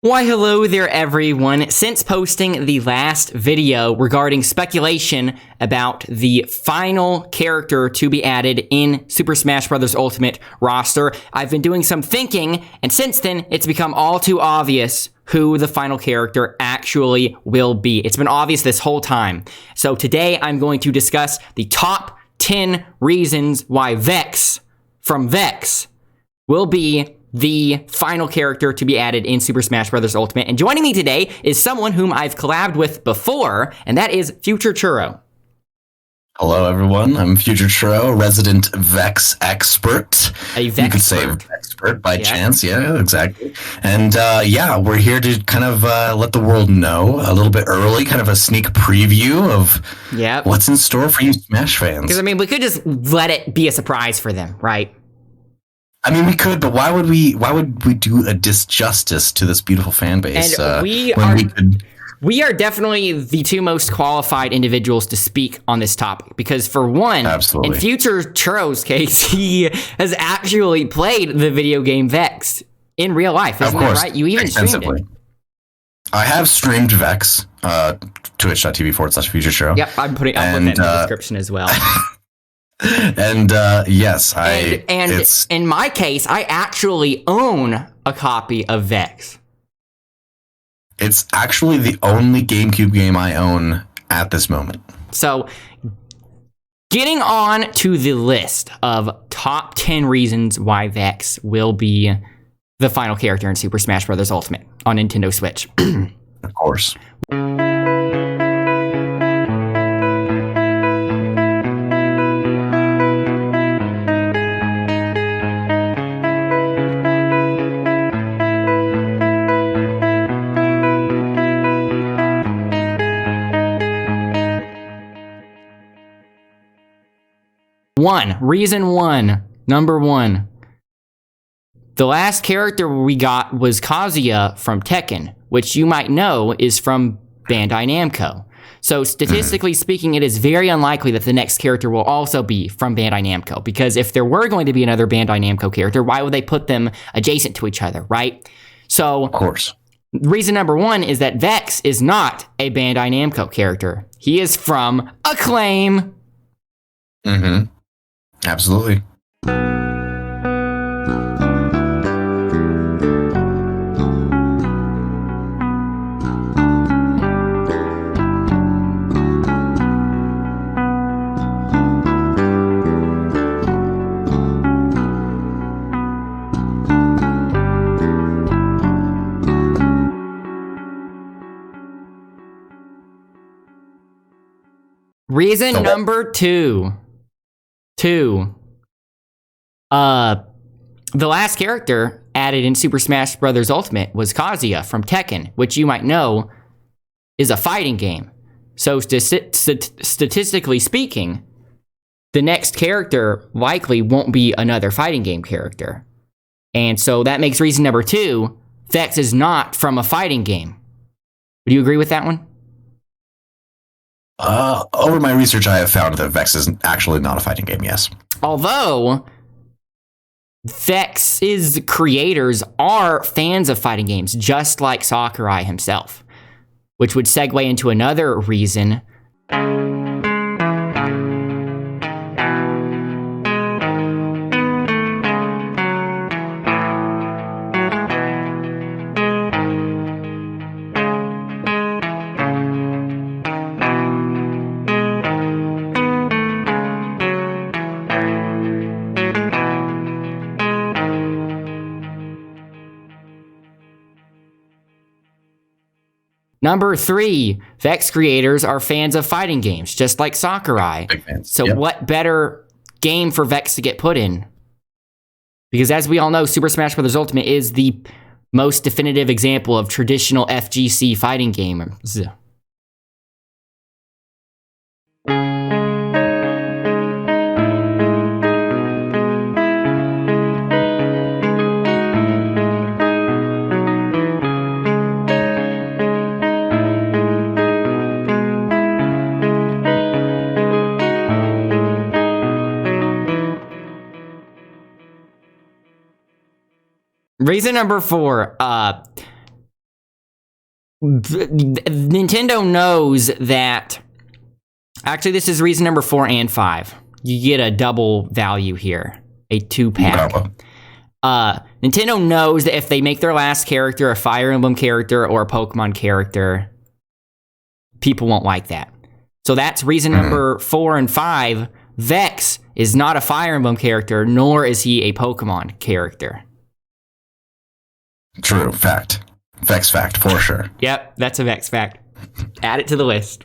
Why hello there everyone. Since posting the last video regarding speculation about the final character to be added in Super Smash Bros. Ultimate roster, I've been doing some thinking, and since then, it's become all too obvious who the final character actually will be. It's been obvious this whole time. So today, I'm going to discuss the top 10 reasons why VEXX from VEXX will be the final character to be added in Super Smash Bros. Ultimate. And joining me today is someone whom I've collabed with before, and that is Future Churro. Hello, everyone. I'm Future Churro, resident VEXX expert. A VEXX You could say expert by chance. Yeah, exactly. And we're here to kind of let the world know a little bit early, kind of a sneak preview of what's in store for you Smash fans. Because, I mean, we could just let it be a surprise for them, right? I mean, we could, but why would we do a disjustice to this beautiful fan base? And we are definitely the two most qualified individuals to speak on this topic because, for one, in Future Churro's case, he has actually played the video game VEXX in real life. Isn't that right? You even streamed it. I have streamed VEXX, twitch.tv/Future Churro. Yep, I'm putting that in the description as well. And yes, in my case, I actually own a copy of VEXX. It's actually the only GameCube game I own at this moment. So, getting on to the list of top 10 reasons why VEXX will be the final character in Super Smash Bros. Ultimate on Nintendo Switch. Of course. Number one. The last character we got was Kazuya from Tekken, which you might know is from Bandai Namco. So statistically speaking, it is very unlikely that the next character will also be from Bandai Namco, because if there were going to be another Bandai Namco character, why would they put them adjacent to each other, right? So, of course. Reason number one is that VEXX is not a Bandai Namco character. He is from Acclaim. Mm-hmm. Absolutely. Reason number two. The last character added in Super Smash Bros. Ultimate was Kazuya from Tekken, which you might know is a fighting game. So statistically speaking, the next character likely won't be another fighting game character. And so that makes reason number two, VEXX is not from a fighting game. Would you agree with that one? Over my research, I have found that VEXX is actually not a fighting game, yes. Although, VEXX's creators are fans of fighting games, just like Sakurai himself, which would segue into another reason. Number three, VEXX creators are fans of fighting games, just like Sakurai. Big fans. So what better game for VEXX to get put in? Because as we all know, Super Smash Bros. Ultimate is the most definitive example of traditional FGC fighting games. Reason number 4, Nintendo knows that. Actually, this is reason number 4 and 5. You get a double value here, a 2-pack. Nintendo knows that if they make their last character a Fire Emblem character or a Pokemon character, people won't like that. So that's reason number 4 and 5. VEXX is not a Fire Emblem character, nor is he a Pokemon character. True. Fact. VEXX fact, for sure. Yep, that's a VEXX fact. Add it to the list.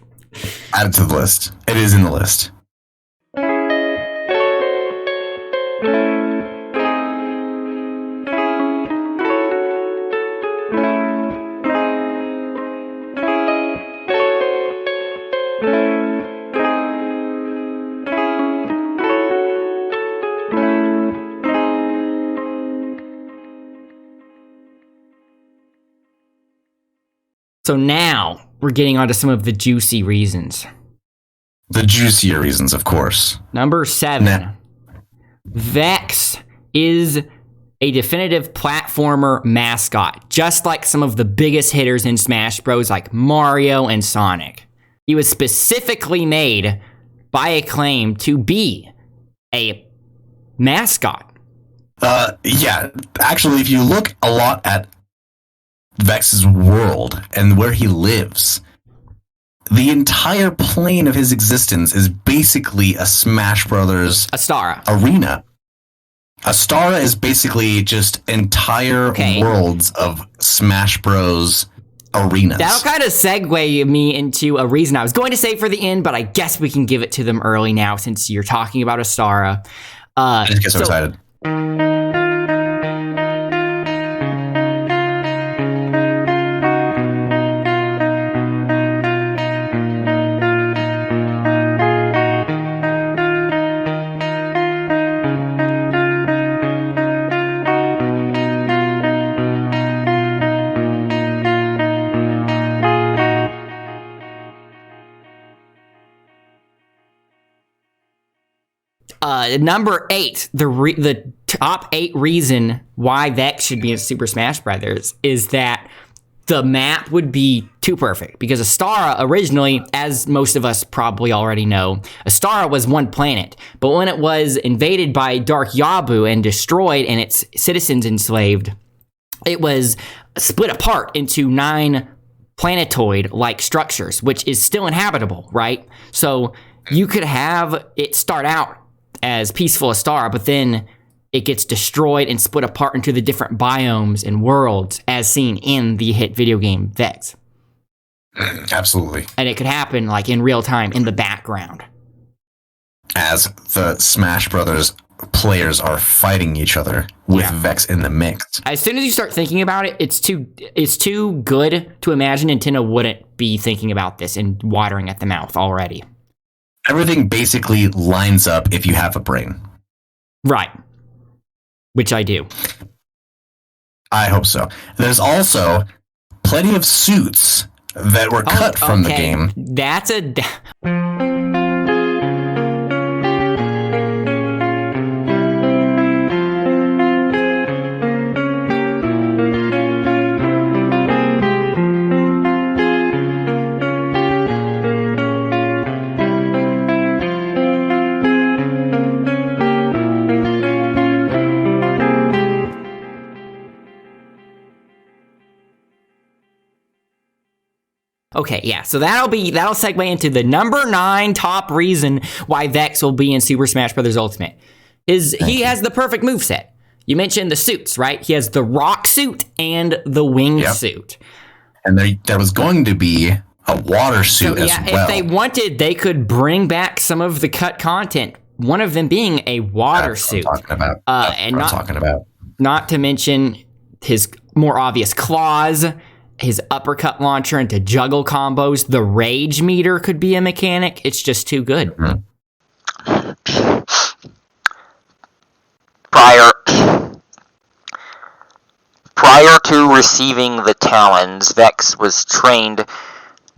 Add it to the list. It is in the list. So now we're getting onto some of the juicy reasons. The juicier reasons, of course. Number 7. VEXX is a definitive platformer mascot, just like some of the biggest hitters in Smash Bros. Like Mario and Sonic. He was specifically made by Acclaim to be a mascot. Yeah, actually, if you look a lot at VEXX's world and where he lives, the entire plane of his existence is basically a Smash Brothers Astara arena. Astara is basically just entire worlds of Smash Bros arenas. That'll kind of segue me into a reason I was going to say for the end, but I guess we can give it to them early now since you're talking about Astara. I just get so excited. Number 8, the top 8 reason why VEXX should be in Super Smash Brothers is that the map would be too perfect. Because Astara originally, as most of us probably already know, Astara was one planet. But when it was invaded by Dark Yabu and destroyed and its citizens enslaved, it was split apart into 9 planetoid-like structures, which is still inhabitable, right? So you could have it start out as peaceful Astara, but then it gets destroyed and split apart into the different biomes and worlds as seen in the hit video game VEXX. Absolutely. And it could happen like in real time in the background. As the Smash Brothers players are fighting each other with VEXX in the mix. As soon as you start thinking about it, it's too good to imagine Nintendo wouldn't be thinking about this and watering at the mouth already. Everything basically lines up if you have a brain. Right. Which I do. I hope so. There's also plenty of suits that were cut from the game. That's a... Okay, yeah, so that'll segue into the number 9 top reason why VEXX will be in Super Smash Bros. Ultimate. He has the perfect moveset. You mentioned the suits, right? He has the rock suit and the wing suit. And there was going to be a water suit as well. If they wanted, they could bring back some of the cut content, one of them being a water suit. That's what I'm talking about. Not to mention his more obvious claws, his uppercut launcher into juggle combos. The rage meter could be a mechanic. It's just too good. Mm-hmm. Prior to receiving the talons, VEXX was trained,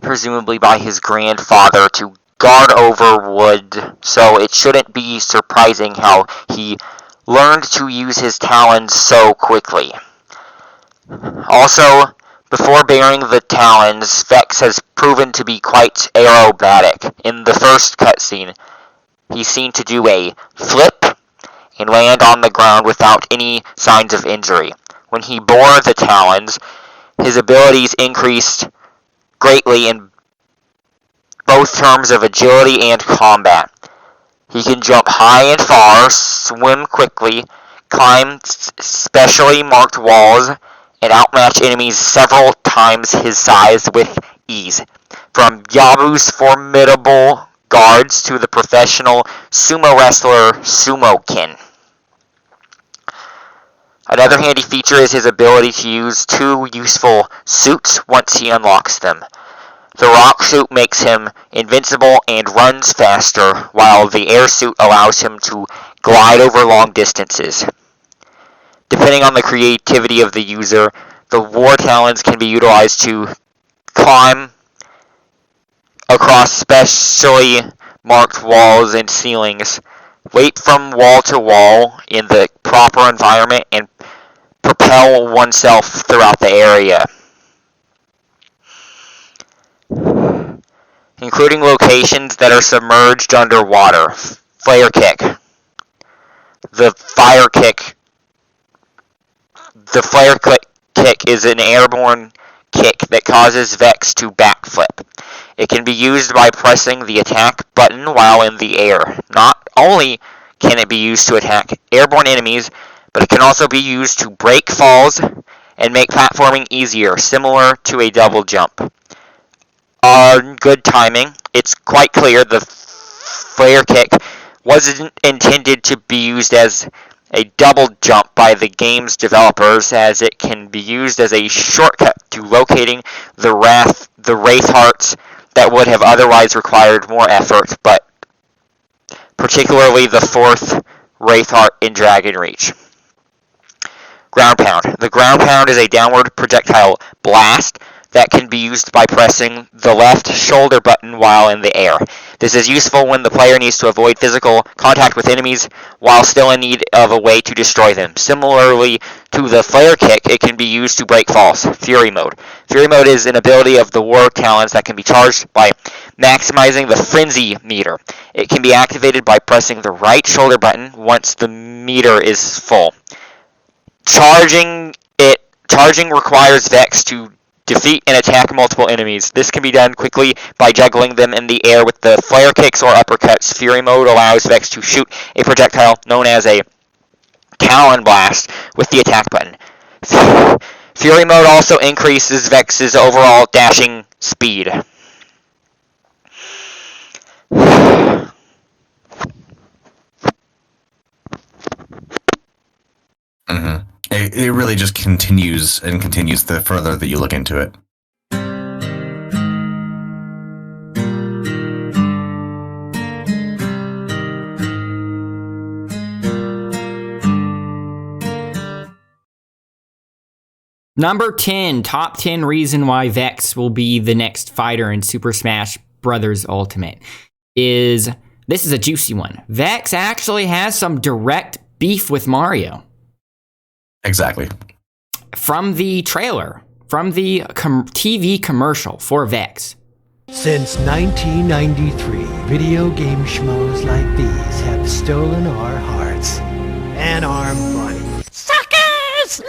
presumably by his grandfather, to guard over wood, so it shouldn't be surprising how he learned to use his talons so quickly. Also, Before bearing the talons, VEXX has proven to be quite aerobatic. In the first cutscene, he's seen to do a flip and land on the ground without any signs of injury. When he bore the talons, his abilities increased greatly in both terms of agility and combat. He can jump high and far, swim quickly, climb specially marked walls, and outmatch enemies several times his size with ease. From Yabu's formidable guards to the professional sumo wrestler Sumo-kin. Another handy feature is his ability to use two useful suits once he unlocks them. The rock suit makes him invincible and runs faster, while the air suit allows him to glide over long distances. Depending on the creativity of the user, the war talons can be utilized to climb across specially marked walls and ceilings, leap from wall to wall in the proper environment, and propel oneself throughout the area, including locations that are submerged underwater. Flare kick. The flare kick is an airborne kick that causes VEXX to backflip. It can be used by pressing the attack button while in the air. Not only can it be used to attack airborne enemies, but it can also be used to break falls and make platforming easier, similar to a double jump. On good timing, it's quite clear the flare kick wasn't intended to be used as a double jump by the game's developers, as it can be used as a shortcut to locating the Wraith Hearts that would have otherwise required more effort, but particularly the fourth Wraith Heart in Dragon Reach. Ground Pound. The Ground Pound is a downward projectile blast that can be used by pressing the left shoulder button while in the air. This is useful when the player needs to avoid physical contact with enemies while still in need of a way to destroy them. Similarly to the flare kick, it can be used to break falls. Fury Mode. Fury Mode is an ability of the War Talons that can be charged by maximizing the Frenzy meter. It can be activated by pressing the right shoulder button once the meter is full. Charging requires VEXX to defeat and attack multiple enemies. This can be done quickly by juggling them in the air with the flare kicks or uppercuts. Fury Mode allows VEXX to shoot a projectile known as a Talon Blast with the attack button. Fury Mode also increases VEXX's overall dashing speed. It really just continues and continues the further that you look into it. Number 10, top 10 reason why VEXX will be the next fighter in Super Smash Bros. Ultimate is, this is a juicy one. VEXX actually has some direct beef with Mario. Exactly. From the trailer, from the TV commercial for VEXX. Since 1993, video game schmoes like these have stolen our hearts and our money. Suckers!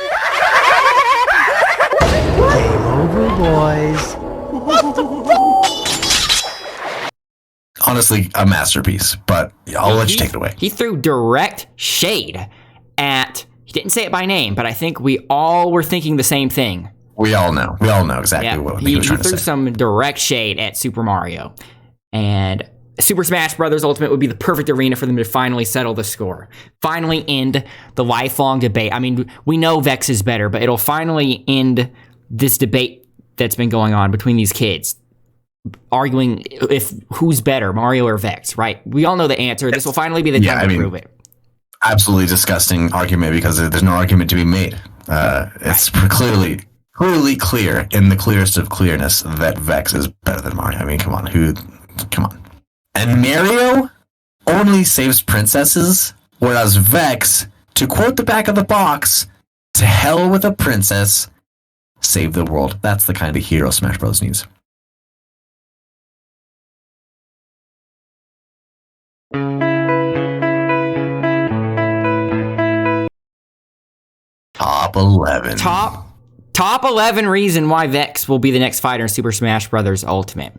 Game over, boys. Honestly, a masterpiece, but I'll let you take it away. He threw direct shade at... He didn't say it by name, but I think we all were thinking the same thing. We all know exactly what he was trying to say. He threw some direct shade at Super Mario. And Super Smash Bros. Ultimate would be the perfect arena for them to finally settle the score. Finally end the lifelong debate. I mean, we know VEXX is better, but it'll finally end this debate that's been going on between these kids, arguing if who's better, Mario or VEXX, right? We all know the answer. This will finally be the time to prove it. Absolutely disgusting argument, because there's no argument to be made. It's clearly clear, in the clearest of clearness, that VEXX is better than Mario. I mean, come on. And Mario only saves princesses, whereas VEXX, to quote the back of the box, to hell with a princess, save the world. That's the kind of hero Smash Bros. Needs. Top 11. Top 11 reason why VEXX will be the next fighter in Super Smash Bros. Ultimate.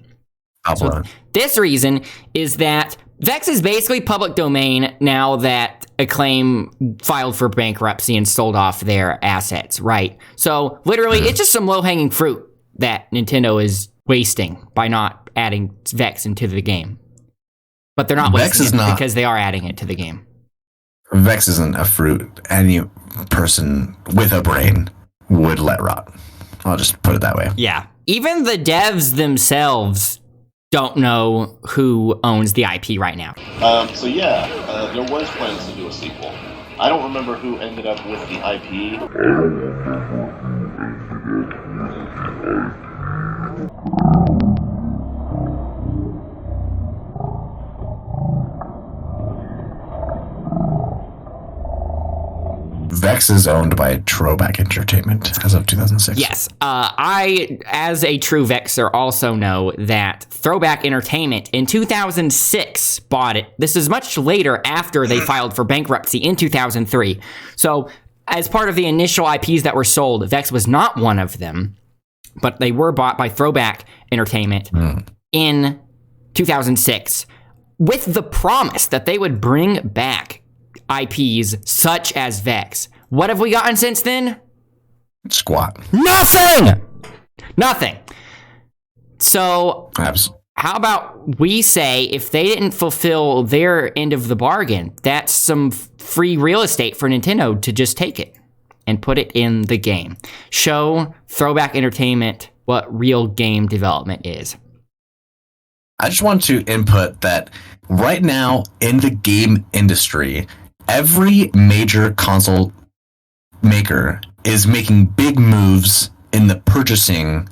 So this reason is that VEXX is basically public domain now that Acclaim filed for bankruptcy and sold off their assets, right? So literally, it's just some low-hanging fruit that Nintendo is wasting by not adding VEXX into the game. But they're not wasting it because they are adding it to the game. VEXX isn't a fruit any person with a brain would let rot. I'll just put it that way. Yeah. Even the devs themselves don't know who owns the IP right now. There was plans to do a sequel. I don't remember who ended up with the IP. VEXX is owned by Throwback Entertainment as of 2006. Yes. I, as a true VEXXer, also know that Throwback Entertainment in 2006 bought it. This is much later after they filed for bankruptcy in 2003. So, as part of the initial IPs that were sold, VEXX was not one of them, but they were bought by Throwback Entertainment in 2006 with the promise that they would bring back IPs such as VEXX. What have we gotten since then? Squat. Nothing. So, how about we say if they didn't fulfill their end of the bargain, that's some free real estate for Nintendo to just take it and put it in the game. Show Throwback Entertainment what real game development is. I just want to input that right now in the game industry, every major console maker is making big moves in the purchasing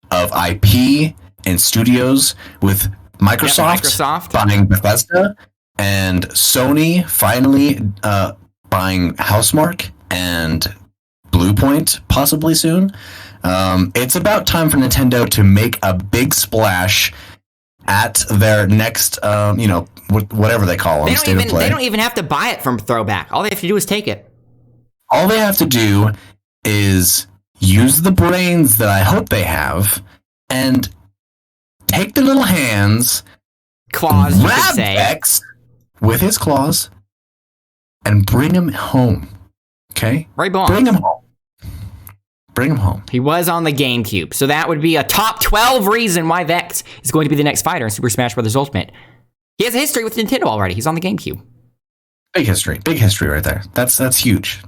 of IP and studios, with Microsoft buying Bethesda and Sony finally buying Housemarque and Bluepoint possibly soon. It's about time for Nintendo to make a big splash at their next, whatever they call them, state of play. They don't even have to buy it from Throwback. All they have to do is take it. All they have to do is use the brains that I hope they have and take their little hands, claws, you could say, VEXX with his claws, and bring him home. Okay? Right, bon. Bring him home. Bring him home. He was on the GameCube, so that would be a top 12 reason why VEXX is going to be the next fighter in Super Smash Bros. Ultimate. He has a history with Nintendo already. He's on the GameCube. Big history right there. That's huge.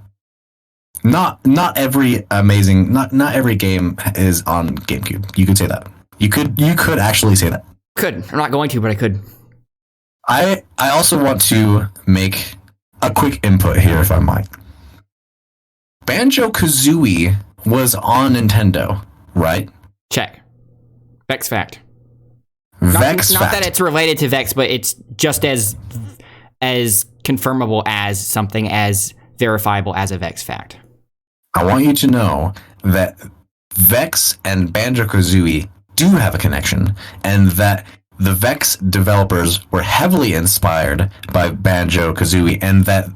Not every game is on GameCube. You could say that. You could actually say that. Could. I'm not going to, but I could. I also want to make a quick input here, if I might. Banjo-Kazooie was on Nintendo, right? Check. VEXX fact. VEXX not that it's related to VEXX, but it's just as confirmable as something as verifiable as a VEXX fact. I want you to know that VEXX and Banjo-Kazooie do have a connection, and that the VEXX developers were heavily inspired by Banjo-Kazooie, and that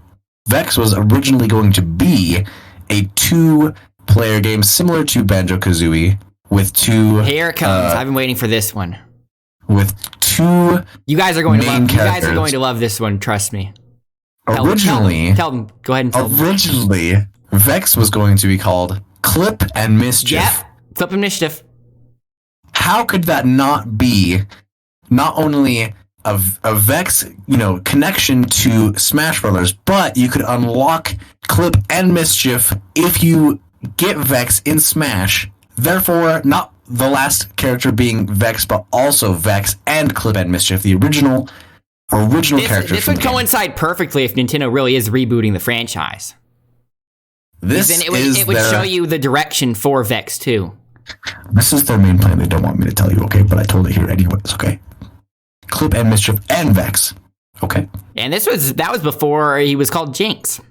VEXX was originally going to be a 2-player game similar to Banjo-Kazooie with 2... Here it comes. I've been waiting for this one. With 2 You guys are going to love this one, trust me. Originally... Tell them. Go ahead and tell them. Originally, VEXX was going to be called Clip and Mischief. Yep, Clip and Mischief. How could that not be not only a VEXX, connection to Smash Brothers, but you could unlock Clip and Mischief if you get VEXX in Smash. Therefore, not the last character being VEXX, but also VEXX and Clip and Mischief, the original characters. This would coincide perfectly if Nintendo really is rebooting the franchise. It would show you the direction for VEXX too. This is their main plan. They don't want me to tell you, okay? But I told it here anyways, okay? Clip and Mischief and VEXX, okay? And that was before he was called Jinx.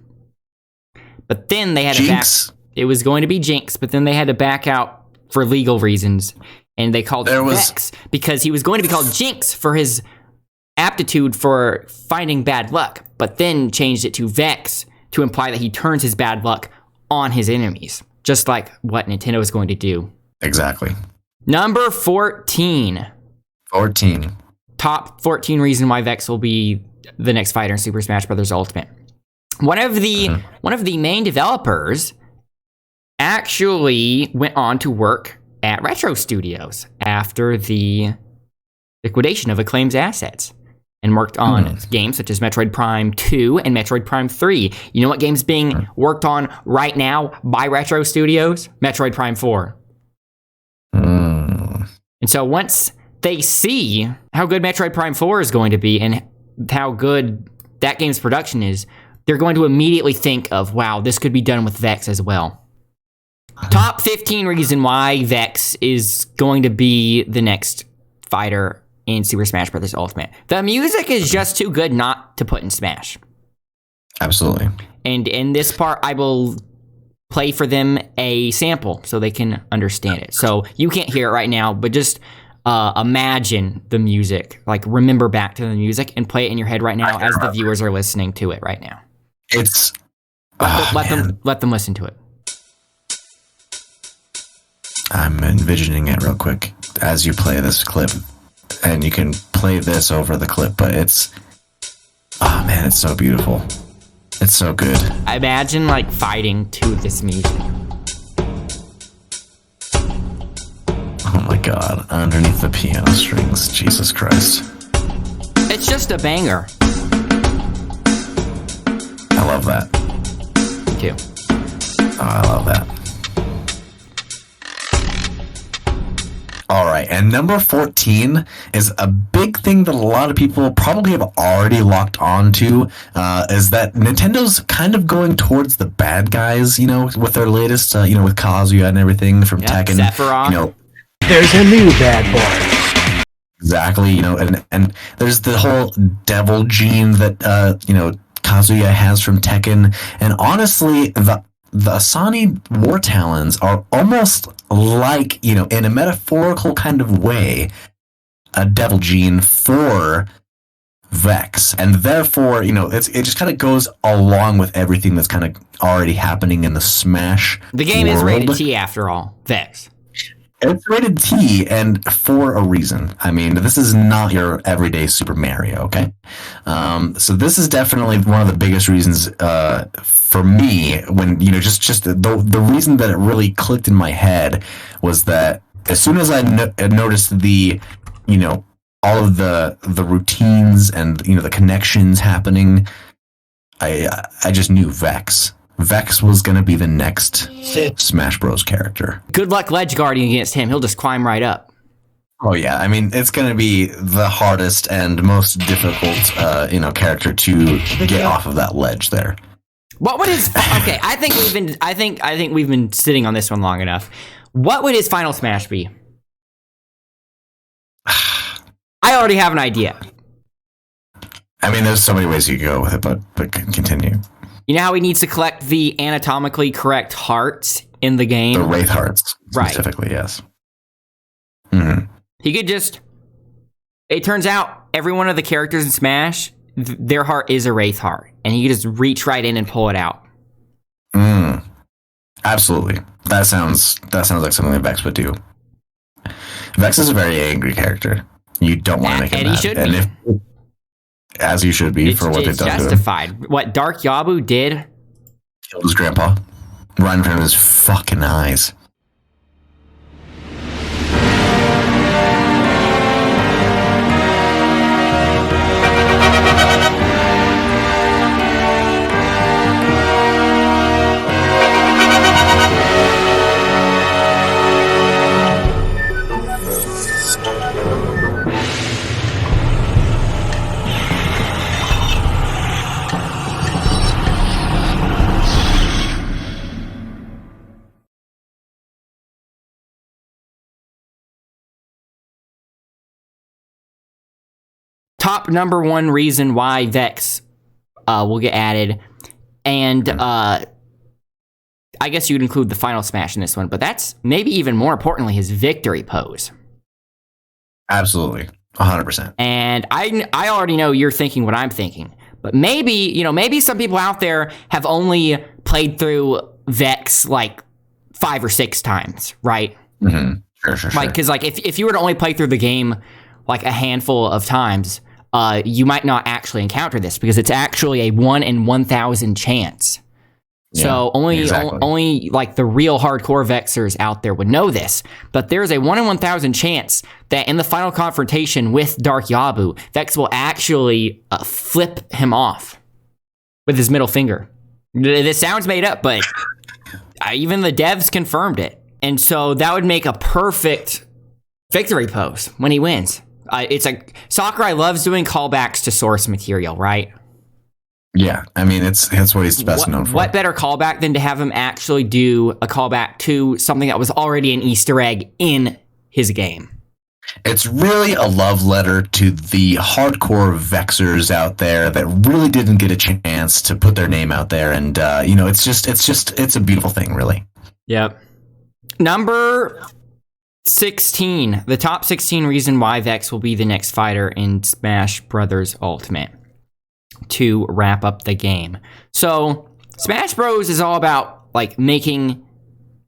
But then they had Jinx it was going to be Jinx, but then they had to back out for legal reasons, and they called it VEXX because he was going to be called Jinx for his aptitude for finding bad luck, but then changed it to VEXX to imply that he turns his bad luck on his enemies, just like what Nintendo is going to do. Exactly. Number 14. 14. Top 14 reason why VEXX will be the next fighter in Super Smash Bros. Ultimate. One of the main developers actually went on to work at Retro Studios after the liquidation of Acclaim's assets and worked on games such as Metroid Prime 2 and Metroid Prime 3. You know what game's being worked on right now by Retro Studios? Metroid Prime 4. And so once they see how good Metroid Prime 4 is going to be and how good that game's production is, they're going to immediately think of, wow, this could be done with VEXX as well. Top 15 reason why VEXX is going to be the next fighter in Super Smash Bros. Ultimate. The music is just too good not to put in Smash. Absolutely. And in this part, I will play for them a sample so they can understand it. So you can't hear it right now, but just imagine the music. Like, remember back to the music and play it in your head right now as the viewers are listening to it right now. It's... let them listen to it. I'm envisioning it real quick as you play this clip. And you can play this over the clip, but it's... Oh, man, it's so beautiful. It's so good. I imagine, like, fighting to this music. Oh, my God. Underneath the piano strings. Jesus Christ. It's just a banger. I love that. Me too. Oh, I love that. All right, and number 14 is a big thing that a lot of people probably have already locked onto, is that Nintendo's kind of going towards the bad guys, you know, with their latest, you know, with Kazuya and everything from Tekken. Sephiroth. You know, there's a new bad boy. Exactly, you know, and there's the whole devil gene that, you know, Kazuya has from Tekken, and honestly, the Asani War Talons are almost like, you know, in a metaphorical kind of way, a devil gene for VEXX. And therefore, you know, it just kind of goes along with everything that's kind of already happening in the Smash The game world. is rated T after all, VEXX. It's rated T, and for a reason. I mean, this is not your everyday Super Mario, okay? So this is definitely one of the biggest reasons for me when, you know, just the reason that it really clicked in my head was that as soon as I noticed the, you know, all of the routines and, you know, the connections happening, I just knew VEXX. VEXX was going to be the next Smash Bros. Character. Good luck Ledge Guarding against him. He'll just climb right up. Oh, yeah. I mean, it's going to be the hardest and most difficult, you know, character to get off of that ledge there. What would his... Okay, I think we've been sitting on this one long enough. What would his final Smash be? I already have an idea. I mean, there's so many ways you could go with it, but continue. You know how he needs to collect the anatomically correct hearts in the game? The Wraith Hearts, right. Specifically, yes. Mm-hmm. He could just... It turns out every one of the characters in Smash, their heart is a Wraith Heart. And he could just reach right in and pull it out. Absolutely. That sounds like something that VEXX would do. VEXX is a very angry character. You don't want to make him mad. And he should be. As you should be for what they've done to him. It's justified. What Dark Yabu did... Killed his grandpa. Right in front of his fucking eyes. Top number one reason why VEXX will get added. And I guess you'd include the final smash in this one, but that's maybe even more importantly his victory pose. Absolutely. 100%. And I already know you're thinking what I'm thinking. But maybe some people out there have only played through VEXX like 5 or 6 times, right? Mm-hmm. Sure. Like, because like if you were to only play through the game like a handful of times, you might not actually encounter this because it's actually a 1 in 1,000 chance. So only like the real hardcore Vexers out there would know this. But there's a 1 in 1,000 chance that in the final confrontation with Dark Yabu, Vex will actually flip him off with his middle finger. This sounds made up, but even the devs confirmed it. And so that would make a perfect victory pose when he wins. It's like Sakurai loves doing callbacks to source material, right? Yeah, I mean, that's what he's best known for. What better callback than to have him actually do a callback to something that was already an Easter egg in his game? It's really a love letter to the hardcore Vexers out there that really didn't get a chance to put their name out there, and it's a beautiful thing, really. Yep. Number 16, the top 16 reason why VEXX will be the next fighter in Smash Brothers Ultimate. To wrap up the game. So Smash Bros is all about like making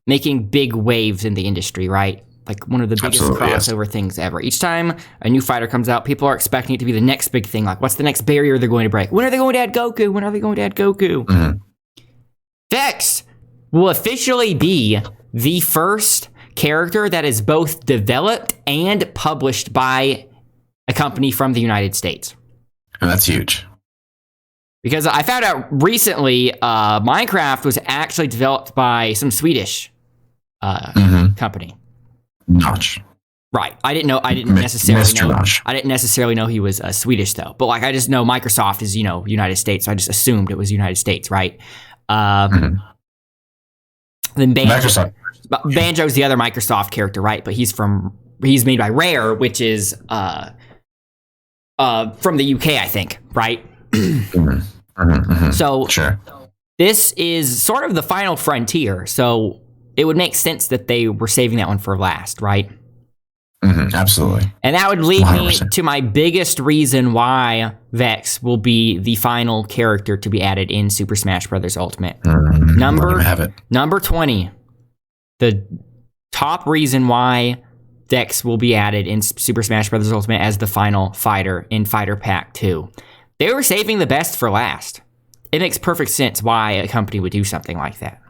big waves in the industry, right? Like one of the biggest crossover things ever. Each time a new fighter comes out, people are expecting it to be the next big thing. Like, what's the next barrier they're going to break? When are they going to add Goku? When are they going to add Goku? Mm-hmm. VEXX will officially be the first character that is both developed and published by a company from the United States. And that's huge. Because I found out recently, Minecraft was actually developed by some Swedish company. Notch. Right. I didn't necessarily know. Notch. I didn't necessarily know he was Swedish though. But like, I just know Microsoft is United States, so I just assumed it was United States, right? Then Banjo's the other Microsoft character, right? But he's made by Rare, which is from the UK, I think, right? So sure. This is sort of the final frontier, so it would make sense that they were saving that one for last, right? Absolutely. And that would lead 100%. me to my biggest reason why VEXX will be the final character to be added in Super Smash Bros. Ultimate. Number 20. The top reason why VEXX will be added in Super Smash Bros. Ultimate as the final fighter in Fighter Pack 2. They were saving the best for last. It makes perfect sense why a company would do something like that.